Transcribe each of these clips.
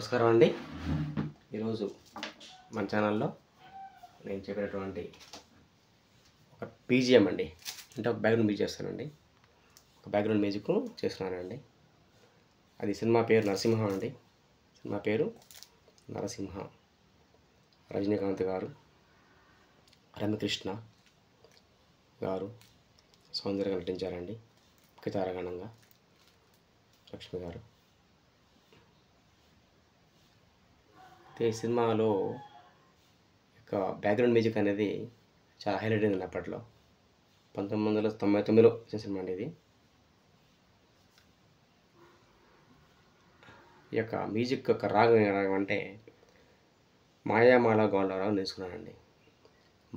నమస్కారం అండి. ఈరోజు మన ఛానల్లో నేను చెప్పినటువంటి ఒక బీజిఎం అండి, అంటే ఒక బ్యాక్గ్రౌండ్ మ్యూజిక్ చేస్తానండి. ఒక బ్యాక్గ్రౌండ్ మ్యూజిక్ చేస్తున్నానండి. అది సినిమా పేరు నరసింహ అండి. సినిమా పేరు నరసింహ. రజనీకాంత్ గారు, రమ్యకృష్ణ గారు సౌందర్యంగా నటించారండి. ముఖ్య తారాగణంగా లక్ష్మి గారు. ఈ సినిమాలో యొక్క బ్యాక్గ్రౌండ్ మ్యూజిక్ అనేది చాలా హైలైట్ అయింది అప్పట్లో. 1999లో వచ్చిన సినిమా అండి ఇది. ఈ యొక్క మ్యూజిక్ యొక్క రాగం ఏ రాగం అంటే మాయామాల గౌళ రాగం తీసుకున్నానండి.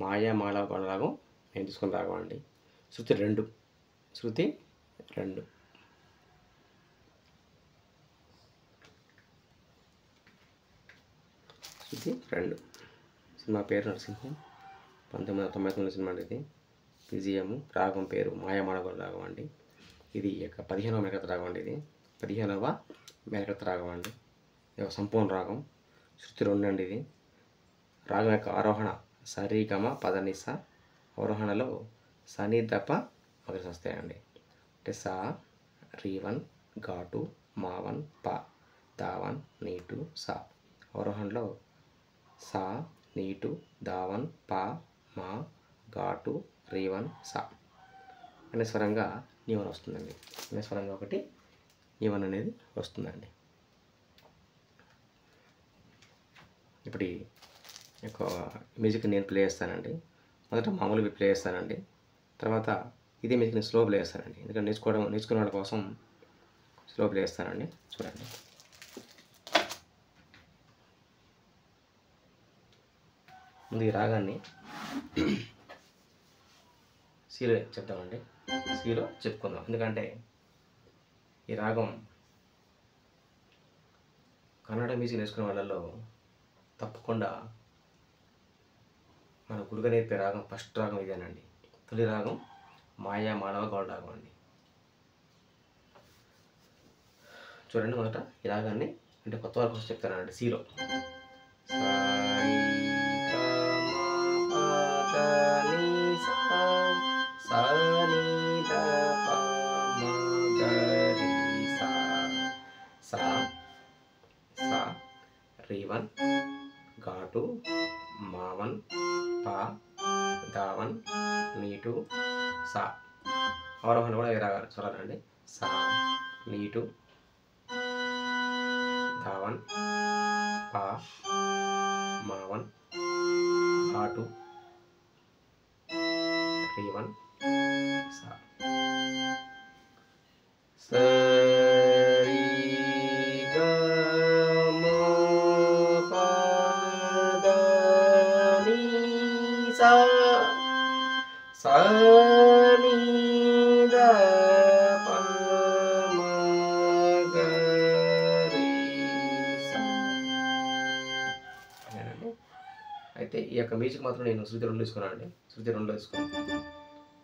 మాయామాల గౌళ రాగం నేను తీసుకున్న రాగం అండి. శృతి 2. శృతి 2. సినిమా పేరు నరసింహం. 1999 సినిమా అండి ఇది. బీజిఎం రాగం పేరు మాయామాల గౌళ రాగం అండి. ఇది యొక్క 15వ మేళకర్త రాగం అండి. ఇది 15వ మేళకర్త రాగం అండి. ఇది ఒక సంపూర్ణ రాగం. శృతి 2 అండి. ఇది రాగం యొక్క ఆరోహణ సరిగమ పదనిస. అవరోహణలో సని దప మగరిస వస్తాయండి. అంటే సా రీవన్ ఘాటు మావన్ ప దావన్ నీటు సా. అవరోహణలో సా నీటు దావన్ పా మా ఘాటు రీవన్ సా అనే స్వరంగా నీవన్ వస్తుందండి. అనే స్వరంగా ఒకటి నీవన్ అనేది వస్తుందండి. ఇప్పుడు ఈ యొక్క మ్యూజిక్ నేను ప్లే చేస్తానండి. మొదట మామూలుగా ప్లే చేస్తానండి. తర్వాత ఇదే మ్యూజిక్ నేను స్లో ప్లే చేస్తానండి. ఎందుకంటే నేర్చుకునే వాళ్ళ కోసం స్లో ప్లే చేస్తానండి. చూడండి. ముందు ఈ రాగాన్ని సీలో చెప్తామండి. సీలో చెప్పుకుందాం. ఎందుకంటే ఈ రాగం కన్నడ మ్యూజిక్ నేర్చుకునే వాళ్ళలో తప్పకుండా మన గురుగా నేర్పే రాగం ఫస్ట్ రాగం ఇదేనండి. తొలి రాగం మాయామాల గౌళ రాగం అండి. చూడండి. మొదట ఈ రాగాన్ని అంటే కొత్త వాళ్ళ కోసం చెప్తానండి. సీలో రీవన్ ఘాటు మావన్ పా దావన్ నీటు సా. అవరోహణ కూడా ఏ రాగాలి చూడాలండి. సా నీటు దావన్ పా మావన్ ఘాటు రీవన్ సా. అయితే ఈ యొక్క మ్యూజిక్ మాత్రం నేను శృతి 2 తీసుకున్నానండి. శృతి 2లో తీసుకున్నాను.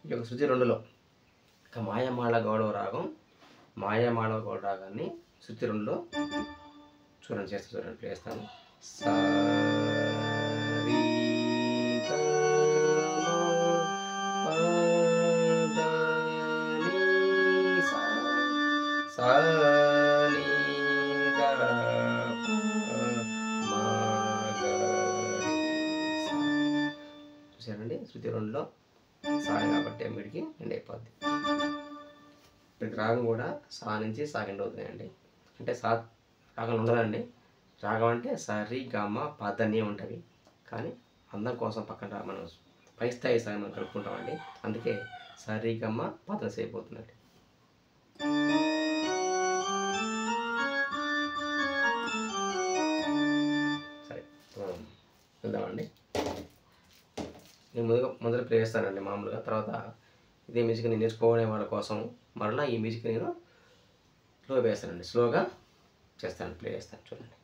ఈ యొక్క శృతి 2లో ఇక మాయామాల గౌళ రాగం, మాయామాల గౌళ రాగాన్ని శృతి 2లో చూడండి. చూడండి ప్లే చేస్తాను. సా చూసానండి. శృతి 2లో సా కాబట్టి అమ్మిడికి ఎండ్ అయిపోద్ది. ప్రతి రాగం కూడా సా నుంచి సా ఎండ్ అవుతాయండి. అంటే సా రాగం ఉండదండి. రాగం అంటే సరి గమ పదని ఉంటుంది. కానీ అందం కోసం పక్కన మనం పై స్థాయి స్థాయి మనం కలుపుకుంటామండి. అందుకే సరి గమ పదని అయిపోతుందండి. సరే వెళ్దామండి. నేను మొదట ప్లే చేస్తానండి మామూలుగా. తర్వాత ఇదే మ్యూజిక్ నేను నేర్చుకోనే వాళ్ళ కోసం మరలా ఈ మ్యూజిక్ నేను స్లో వేస్తానండి. స్లోగా చేస్తాను, ప్లే చేస్తాను. చూడండి.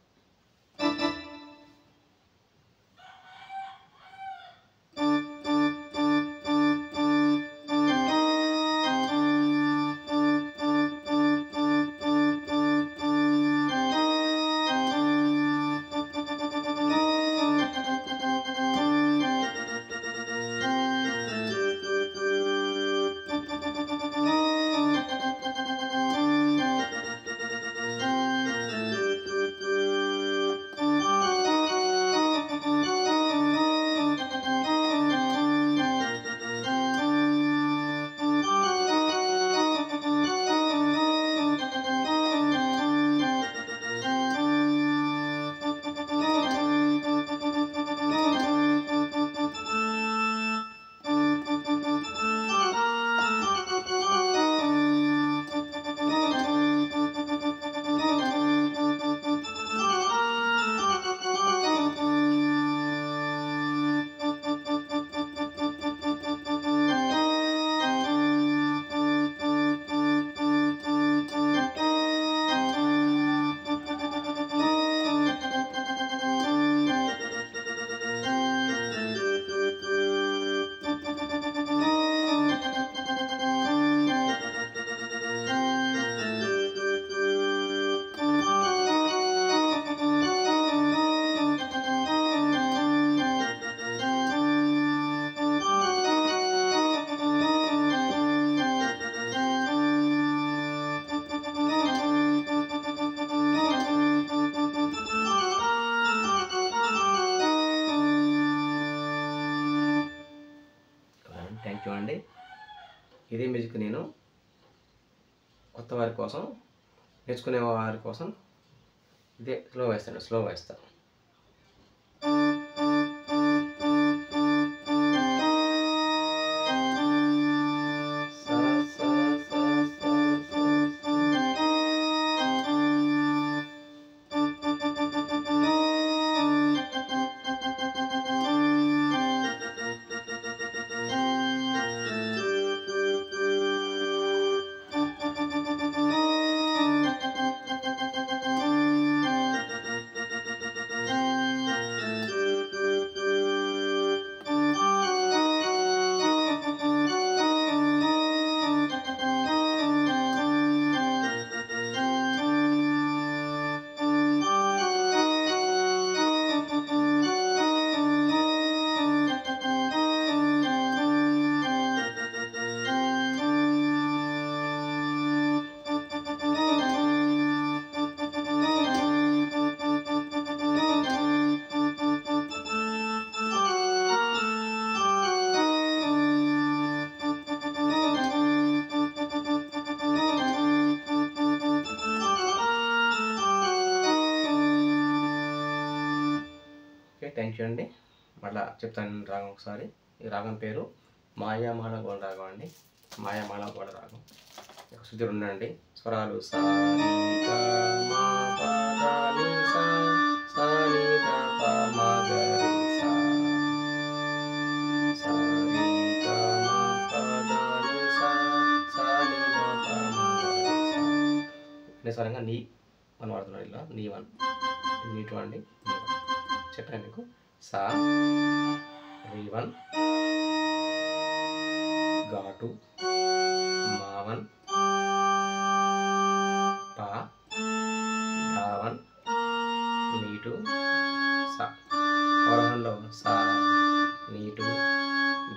అండి. ఇదే మ్యూజిక్ నేను కొత్త వారి కోసం, నేర్చుకునే వారి కోసం ఇదే స్లో వాయిస్తాను. ఓకే, థ్యాంక్ యూ అండి. మళ్ళీ చెప్తాను రాగం ఒకసారి. ఈ రాగం పేరు మాయామాళగోళ రాగం అండి. మాయామాళగోళ రాగం. శృతులు ఉండండి. స్వరాలు సా రి గ మ ప ద ని సా, సా ని ద ప మ గ రి సా, సా రి గ మ ప ద ని సా, సా ని ద ప మ గ రి సా. అనే స్వరంగా నీ వన్ వాడుతున్నాడు. ఇలా నీ వన్, నీ టూ అండి. చెప్పాను మీకు. సా రి వన్, గా టూ, మా వన్, పా దా వన్, నీ టూ, సా. అవరోహణలో సా నీ టూ,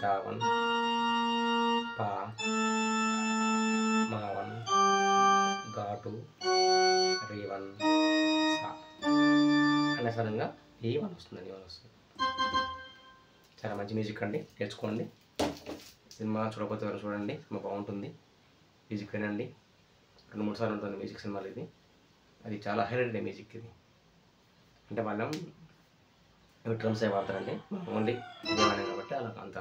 దా వన్, పా మా వన్, గా టూ, రి వన్, సా అనే సరంగా ఈ వన్ వస్తుందండి. చాలా మంచి మ్యూజిక్ అండి, నేర్చుకోండి. సినిమా చూడకపోతే ఎవరు చూడండి, సినిమా బాగుంటుంది. మ్యూజిక్ వినండి. 2-3 సార్లు ఉంటుంది మ్యూజిక్ సినిమాలు. ఇది అది చాలా హైలైట్ మ్యూజిక్. ఇది అంటే మనం డ్రమ్స్ అవి వాడతారండి, మనం ఓన్లీ ఇదే వాడాం కాబట్టి అలా అంత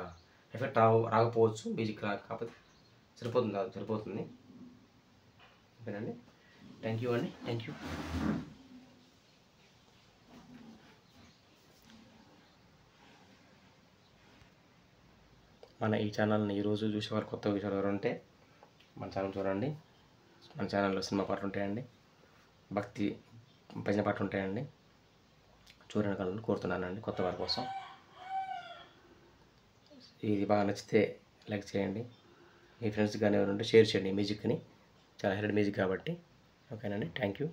ఎఫెక్ట్ రాకపోవచ్చు. మ్యూజిక్ కాకపోతే సరిపోతుంది. ఓకేనండి. థ్యాంక్ యూ అండి. Thank you. మన ఈ ఛానల్ని ఈరోజు చూసేవారు, కొత్త విషయాలు ఎవరు ఉంటే మన ఛానల్ చూడండి. మన ఛానల్లో సినిమా పాటలు ఉంటాయండి, భక్తి భజన పాటలు ఉంటాయండి. చూడగలను కోరుతున్నానండి కొత్త వారి కోసం. ఇది బాగా నచ్చితే లైక్ చేయండి. మీ ఫ్రెండ్స్ కానీ ఎవరు ఉంటే షేర్ చేయండి. మ్యూజిక్ని చాలా హైలైట్ మ్యూజిక్ కాబట్టి. ఓకేనండి. Thank you.